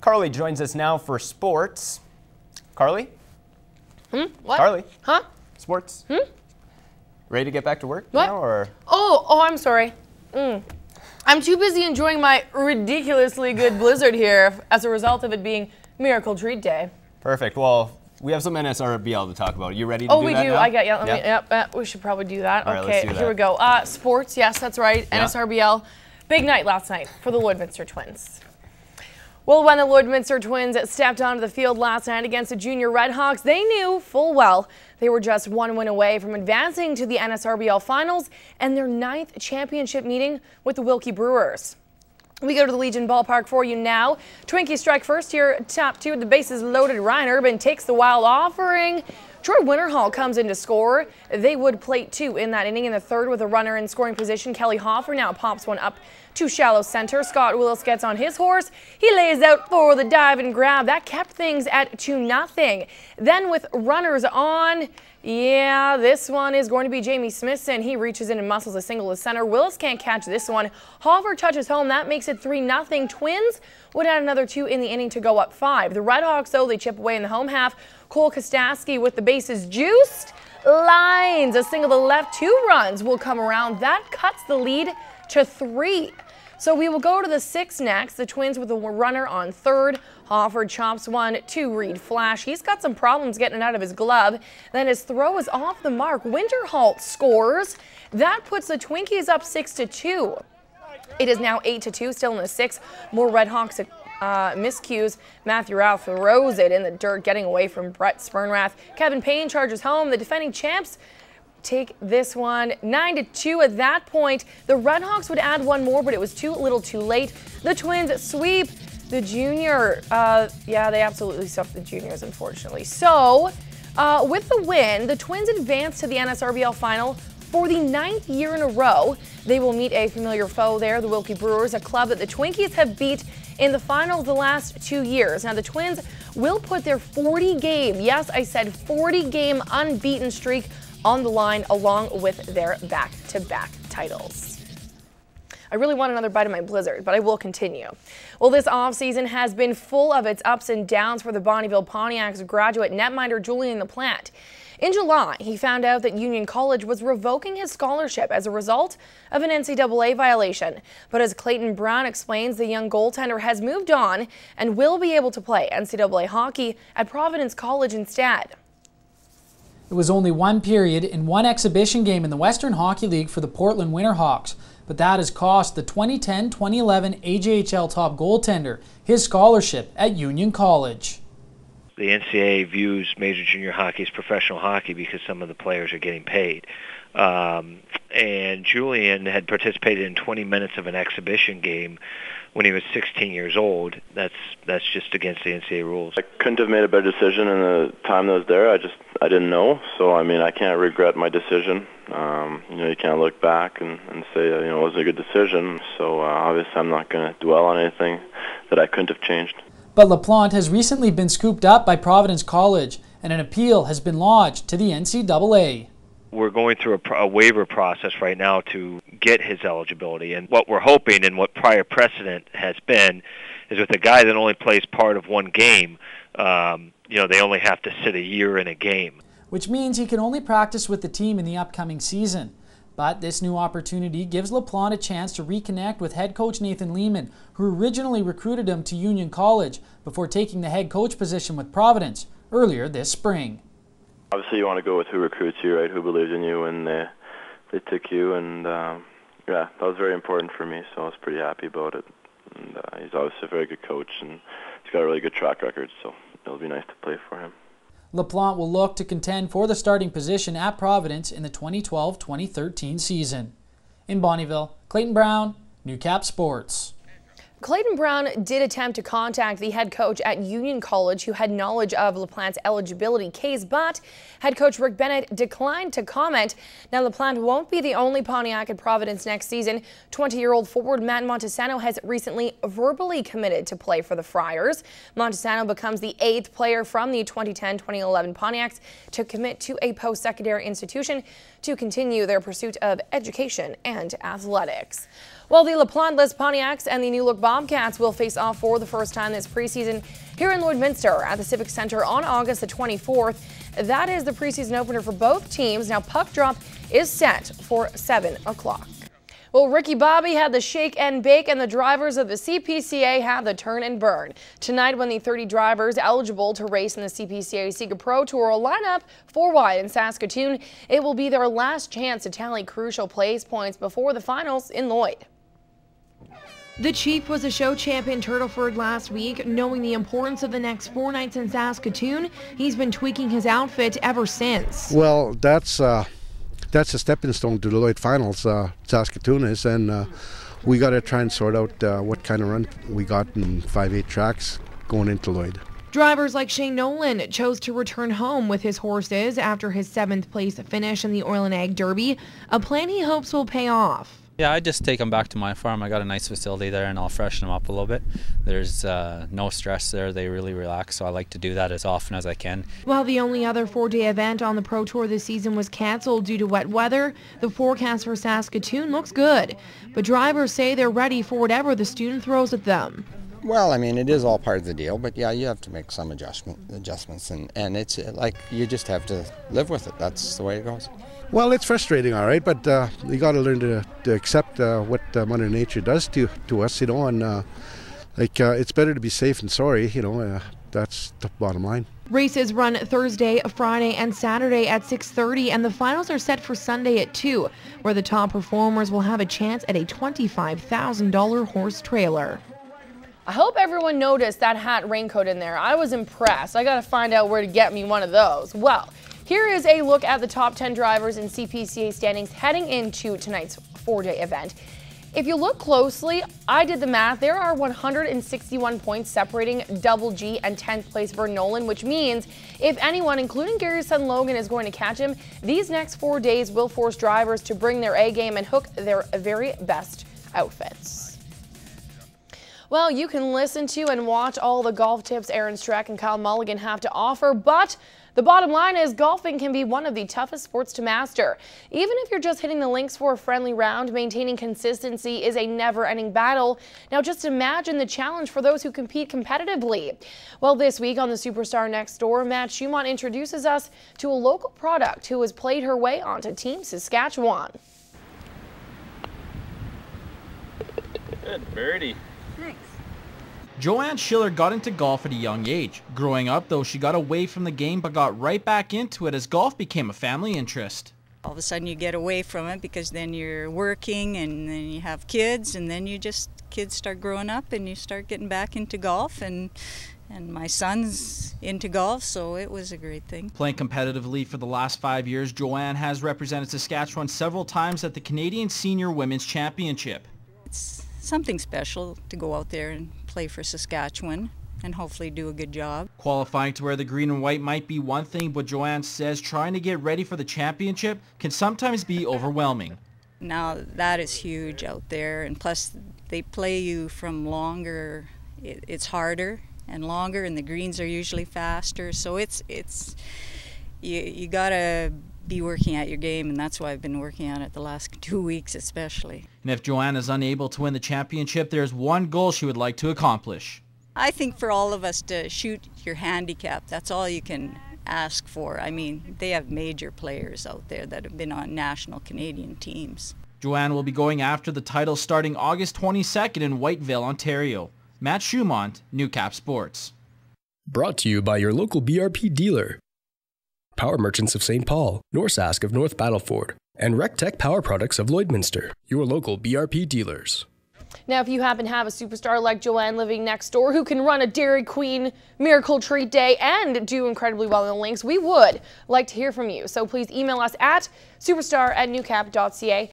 Carly joins us now for sports. Carly? What? Carly? Huh? Sports? Ready to get back to work What? now, or? Oh, I'm sorry. I'm too busy enjoying my ridiculously good blizzard here as a result of it being Miracle Treat Day. Perfect. Well, we have some NSRBL to talk about. You ready to Oh, do we that do. now? I got you. Yep, we should probably do that. All right, Okay, let's do that. here we go. Sports, yes, that's right. Yeah. NSRBL. Big night last night for the Lloydminster Twins. Well, when the Lloydminster Twins stepped onto the field last night against the Junior Redhawks, they knew full well they were just one win away from advancing to the NSRBL Finals and their 9th championship meeting with the Wilkie Brewers. We go to the Legion Ballpark for you now. Twinkies strike first here, top 2. The bases loaded. Ryan Urban takes the wild offering. Troy Winterhall comes in to score. They would plate 2 in that inning. In the 3rd, with a runner in scoring position, Kelly Hoffer now pops one up to shallow center. Scott Willis gets on his horse. He lays out for the dive and grab. That kept things at 2-0. Then with runners on, yeah, this one is going to be Jamie Smithson. He reaches in and muscles a single to center. Willis can't catch this one. Hoffer touches home. That makes it 3-0. Twins would add another 2 in the inning to go up 5. The Redhawks, though, they chip away in the home half. Cole Kostasky with the bases juiced. Lines a single to left. 2 runs will come around. That cuts the lead to 3. So we will go to the 6th next. The Twins with a runner on 3rd. Hoffer chops one to Reed Flash. He's got some problems getting it out of his glove. Then his throw is off the mark. Winterhall scores. That puts the Twinkies up 6-2. It is now 8-2, still in the 6th. More Redhawks miscues. Matthew Ralph throws it in the dirt, getting away from Brett Spernrath. Kevin Payne charges home. The defending champs take this one 9-2 at that point. The Redhawks would add one more, but it was too little too late. The Twins sweep the junior. Yeah, they absolutely swept the juniors, unfortunately. So with the win, the Twins advance to the NSRBL final for the 9th year in a row. They will meet a familiar foe there, the Wilkie Brewers, a club that the Twinkies have beat in the finals the last 2 years. Now the Twins will put their 40-game, yes, I said 40-game unbeaten streak on the line along with their back-to-back titles. I really want another bite of my blizzard, but I will continue. Well, this offseason has been full of its ups and downs for the Bonnyville Pontiacs graduate netminder Julian LaPlante. In July, he found out that Union College was revoking his scholarship as a result of an NCAA violation. But as Clayton Brown explains, the young goaltender has moved on and will be able to play NCAA hockey at Providence College instead. It was only one period in one exhibition game in the Western Hockey League for the Portland Winterhawks, but that has cost the 2010-2011 AJHL top goaltender his scholarship at Union College. The NCAA views major junior hockey as professional hockey because some of the players are getting paid. And Julian had participated in 20 minutes of an exhibition game when he was 16 years old. That's just against the NCAA rules. I couldn't have made a better decision in the time that was there. I didn't know. So, I mean, I can't regret my decision. You can't look back and say, it wasn't a good decision. So, obviously, I'm not going to dwell on anything that I couldn't have changed. But LaPlante has recently been scooped up by Providence College, and an appeal has been lodged to the NCAA. We're going through a waiver process right now to get his eligibility, and what we're hoping and what prior precedent has been is with a guy that only plays part of one game, they only have to sit a year in a game. Which means he can only practice with the team in the upcoming season. But this new opportunity gives LaPlante a chance to reconnect with head coach Nathan Lehman, who originally recruited him to Union College before taking the head coach position with Providence earlier this spring. Obviously, you want to go with who recruits you, right? Who believes in you when they took you, and that was very important for me. So I was pretty happy about it. And he's obviously a very good coach, and he's got a really good track record. So it'll be nice to play for him. LaPlante will look to contend for the starting position at Providence in the 2012-2013 season. In Bonnyville, Clayton Brown, Newcap Sports. Clayton Brown did attempt to contact the head coach at Union College, who had knowledge of LaPlante's eligibility case, but head coach Rick Bennett declined to comment. Now, LaPlante won't be the only Pontiac at Providence next season. 20-year-old forward Matt Montesano has recently verbally committed to play for the Friars. Montesano becomes the 8th player from the 2010-2011 Pontiacs to commit to a post-secondary institution to continue their pursuit of education and athletics. Well, the LaPlante Pontiacs and the New Look Bobcats will face off for the first time this preseason here in Lloydminster at the Civic Center on August the 24th. That is the preseason opener for both teams. Now, puck drop is set for 7 o'clock. Well, Ricky Bobby had the shake and bake, and the drivers of the CPCA had the turn and burn. Tonight, when the 30 drivers eligible to race in the CPCA Sega Pro Tour will line up 4 wide in Saskatoon, it will be their last chance to tally crucial place points before the finals in Lloyd. The Chief was a show champ in Turtleford last week. Knowing the importance of the next 4 nights in Saskatoon, he's been tweaking his outfit ever since. Well, that's a stepping stone to the Lloyd finals, Saskatoon is, and we got to try and sort out what kind of run we got in 5/8 tracks going into Lloyd. Drivers like Shane Nolan chose to return home with his horses after his 7th place finish in the Oil and Ag Derby, a plan he hopes will pay off. Yeah, I just take them back to my farm. I got a nice facility there, and I'll freshen them up a little bit. There's no stress there. They really relax, so I like to do that as often as I can. While the only other 4-day event on the Pro Tour this season was canceled due to wet weather, the forecast for Saskatoon looks good. But drivers say they're ready for whatever the student throws at them. Well, I mean, it is all part of the deal, but yeah, you have to make some adjustments, and it's like you just have to live with it. That's the way it goes. Well, it's frustrating, all right, but you got to learn to accept what Mother Nature does to us, you know, and it's better to be safe than sorry, you know, that's the bottom line. Races run Thursday, Friday, and Saturday at 6:30, and the finals are set for Sunday at 2, where the top performers will have a chance at a $25,000 horse trailer. I hope everyone noticed that hat raincoat in there. I was impressed. I got to find out where to get me one of those. Well, here is a look at the top 10 drivers in CPCA standings heading into tonight's 4-day event. If you look closely, I did the math. There are 161 points separating Double G and 10th place Vern Nolan, which means if anyone, including Gary's son Logan, is going to catch him, these next 4 days will force drivers to bring their A game and hook their very best outfits. Well, you can listen to and watch all the golf tips Aaron Streck and Kyle Mulligan have to offer, but the bottom line is golfing can be one of the toughest sports to master. Even if you're just hitting the links for a friendly round, maintaining consistency is a never-ending battle. Now just imagine the challenge for those who compete competitively. Well, this week on the Superstar Next Door, Matt Schumont introduces us to a local product who has played her way onto Team Saskatchewan. Good birdie. Thanks. Joanne Schiller got into golf at a young age. Growing up, though, she got away from the game but got right back into it as golf became a family interest. All of a sudden you get away from it because then you're working and then you have kids and then kids start growing up and you start getting back into golf and my son's into golf, so it was a great thing. Playing competitively for the last 5 years, Joanne has represented Saskatchewan several times at the Canadian Senior Women's Championship. It's something special to go out there and play for Saskatchewan and hopefully do a good job. Qualifying to wear the green and white might be one thing, but Joanne says trying to get ready for the championship can sometimes be overwhelming. Now that is huge out there, and plus they play you from longer, it's harder and longer, and the greens are usually faster, so you gotta be working at your game, and that's why I've been working on it the last 2 weeks especially. And if Joanne is unable to win the championship, there's one goal she would like to accomplish. I think for all of us to shoot your handicap, that's all you can ask for. I mean, they have major players out there that have been on national Canadian teams. Joanne will be going after the title starting August 22nd in Whiteville, Ontario. Matt Schumont, Newcap Sports. Brought to you by your local BRP dealer. Power Merchants of St. Paul, Norsask of North Battleford, and RecTech Power Products of Lloydminster, your local BRP dealers. Now, if you happen to have a superstar like Joanne living next door who can run a Dairy Queen Miracle Treat Day and do incredibly well in the links, we would like to hear from you. So please email us at superstar@newcap.ca